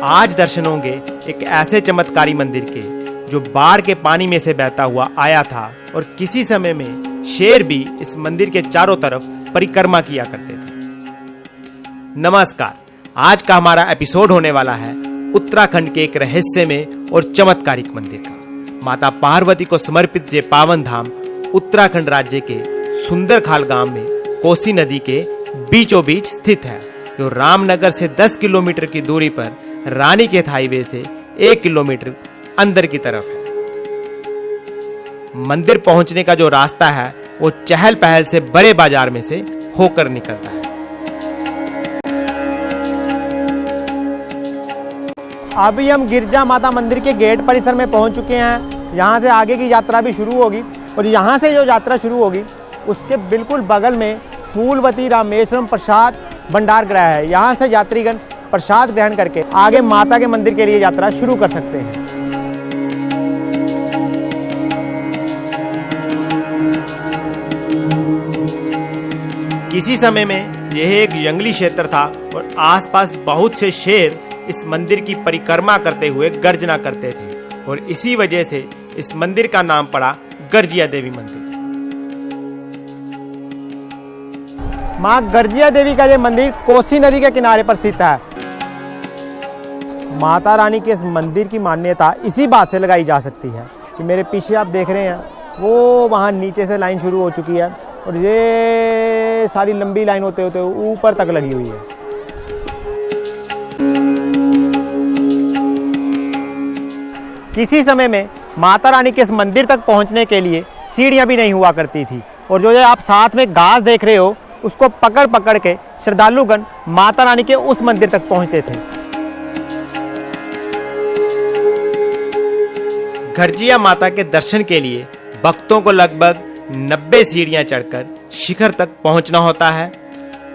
आज दर्शन होंगे एक ऐसे चमत्कारी मंदिर के जो बाढ़ के पानी में से बहता हुआ आया था और किसी समय में शेर भी इस मंदिर के चारों तरफ परिक्रमा किया करते थे। नमस्कार, आज का हमारा एपिसोड होने वाला है उत्तराखंड के एक रहस्यमय और चमत्कारिक मंदिर का। माता पार्वती को समर्पित ये पावन धाम उत्तराखंड राज्य के सुंदरखाल गांव में कोसी नदी के बीचों बीच स्थित है, जो रामनगर से 10 किलोमीटर की दूरी पर रानीखेत हाईवे से 1 किलोमीटर अंदर की तरफ है। मंदिर पहुंचने का जो रास्ता है वो चहल पहल से बड़े बाजार में से होकर निकलता है। अभी हम गिरजा माता मंदिर के गेट परिसर में पहुंच चुके हैं। यहाँ से आगे की यात्रा भी शुरू होगी और यहाँ से जो यात्रा शुरू होगी उसके बिल्कुल बगल में फूलवती रामेश्वरम प्रसाद भंडार गृह है। यहाँ से यात्रीगण प्रसाद ग्रहण करके आगे माता के मंदिर के लिए यात्रा शुरू कर सकते हैं। किसी समय में यह एक जंगली क्षेत्र था और आसपास बहुत से शेर इस मंदिर की परिक्रमा करते हुए गर्जना करते थे और इसी वजह से इस मंदिर का नाम पड़ा गर्जिया देवी मंदिर। मां गर्जिया देवी का ये मंदिर कोसी नदी के किनारे पर स्थित है। माता रानी के इस मंदिर की मान्यता इसी बात से लगाई जा सकती है कि मेरे पीछे आप देख रहे हैं वो वहां नीचे से लाइन शुरू हो चुकी है और ये सारी लंबी लाइन होते होते ऊपर तक लगी हुई है। किसी समय में माता रानी के इस मंदिर तक पहुंचने के लिए सीढ़ियां भी नहीं हुआ करती थी और जो आप साथ में घास देख रहे हो उसको पकड़ पकड़ के श्रद्धालुगण माता रानी के उस मंदिर तक पहुंचते थे। गर्जिया माता के दर्शन के लिए भक्तों को लगभग 90 सीढ़ियां चढ़कर शिखर तक पहुंचना होता है।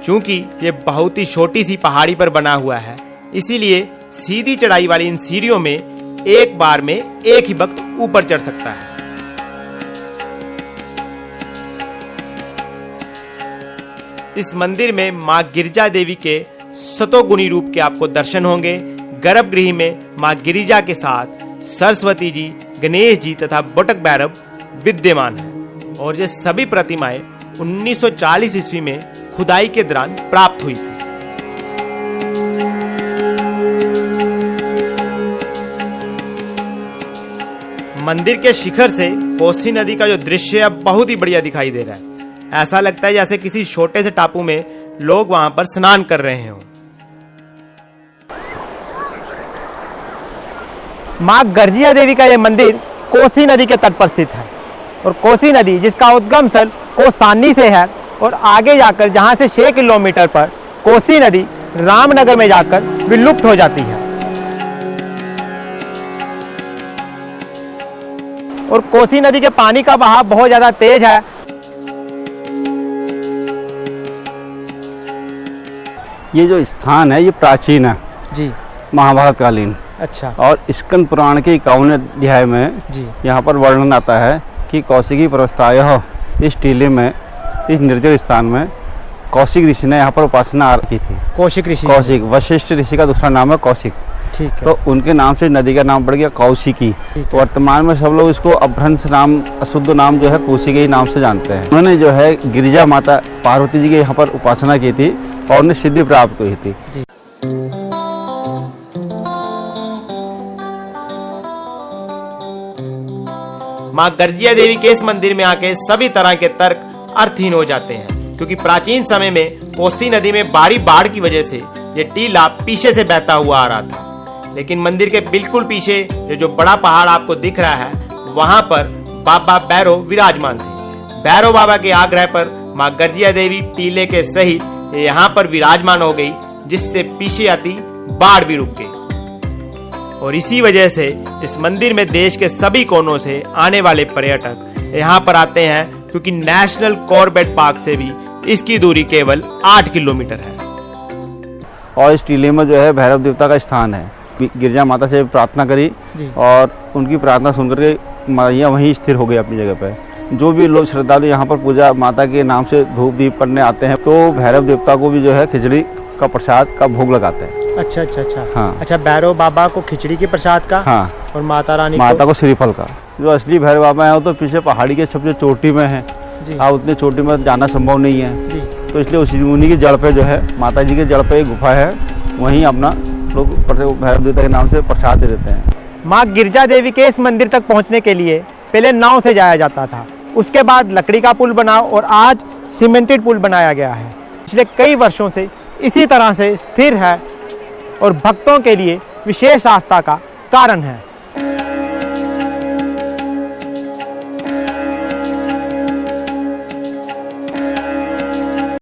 क्योंकि ये बहुत ही छोटी सी पहाड़ी पर बना हुआ है, इसीलिए सीधी चढ़ाई वाली इन सीढ़ियों में एक बार में एक ही भक्त ऊपर चढ़ सकता है। इस मंदिर में मां गिरिजा देवी के सतोगुणी रूप के आपको दर्शन होंगे। गर्भगृह में मां गिरिजा के साथ सरस्वती जी, गणेश जी तथा बटक भैरव विद्यमान है और ये सभी प्रतिमाएं 1940 ईस्वी में खुदाई के दौरान प्राप्त हुई थी। मंदिर के शिखर से कोसी नदी का जो दृश्य है बहुत ही बढ़िया दिखाई दे रहा है। ऐसा लगता है जैसे किसी छोटे से टापू में लोग वहां पर स्नान कर रहे हों। मां गर्जिया देवी का यह मंदिर कोसी नदी के तट पर स्थित है और कोसी नदी जिसका उद्गम स्थल कोसानी से है और आगे जाकर जहां से 6 किलोमीटर पर कोसी नदी रामनगर में जाकर विलुप्त हो जाती है और कोसी नदी के पानी का बहाव बहुत ज्यादा तेज है। ये जो स्थान है ये प्राचीन है जी, महाभारत कालीन। अच्छा। और स्कंद पुराण के 51वें अध्याय में जी यहाँ पर वर्णन आता है कि कौशिकी प्रवस्थायः इस टीले में, इस निर्जल स्थान में कौशिक ऋषि ने यहाँ पर उपासना की थी। कौशिक ऋषि, कौशिक वशिष्ठ ऋषि का दूसरा नाम है कौशिक। ठीक है। तो उनके नाम से नदी का नाम पड़ गया कौशिकी। वर्तमान में सब लोग इसको अभ्रंश नाम, अशुद्ध नाम जो है कौशिकी ही नाम से जानते हैं। उन्होंने जो है गिरिजा माता पार्वती जी की यहाँ पर उपासना की थी और उन्हें सिद्धि प्राप्त हुई थी। मां गर्जिया देवी के इस मंदिर में आके सभी तरह के तर्क अर्थहीन हो जाते हैं, क्योंकि प्राचीन समय में कोसी नदी में भारी बाढ़ की वजह से ये टीला पीछे से बहता हुआ आ रहा था। लेकिन मंदिर के बिल्कुल पीछे ये जो बड़ा पहाड़ आपको दिख रहा है वहां पर बाबा भैरव विराजमान थे। भैरव बाबा के आग्रह पर मां गर्जिया देवी टीले के सहित यहाँ पर विराजमान हो गई, जिससे पीछे आती बाढ़ भी रुक गई। और इसी वजह से इस मंदिर में देश के सभी कोनों से आने वाले पर्यटक यहाँ पर आते हैं, क्योंकि नेशनल कॉर्बेट पार्क से भी इसकी दूरी केवल 8 किलोमीटर है। और इस टीले में जो है भैरव देवता का स्थान है। गिरिजा माता से प्रार्थना करी और उनकी प्रार्थना सुनकर के मैया वहीं स्थिर हो गई अपनी जगह पे। जो भी लोग श्रद्धालु यहाँ पर पूजा माता के नाम से धूप दीप करने आते हैं, तो भैरव देवता को भी जो है खिचड़ी का प्रसाद का भोग लगाते हैं। अच्छा अच्छा अच्छा। हाँ। अच्छा, भैरव बाबा को खिचड़ी के प्रसाद का, हाँ, और माता रानी माता को श्रीफल का। जो असली भैरव बाबा है वो तो पीछे पहाड़ी के सबसे चोटी में है। जी हाँ, उतनी चोटी में जाना संभव नहीं है, जी। तो इसलिए उन्हीं की जड़ पे जो है, माता जी के जड़ पे एक गुफा है, वहीं अपना लोग भैरव देवता के नाम से प्रसाद दे देते हैं। माँ गिरजा देवी के इस मंदिर तक पहुंचने के लिए पहले नाव से जाया जाता था, उसके बाद लकड़ी का पुल बना और आज सीमेंटेड पुल बनाया गया है। पिछले कई वर्षों से इसी तरह से स्थिर है और भक्तों के लिए विशेष आस्था का कारण है।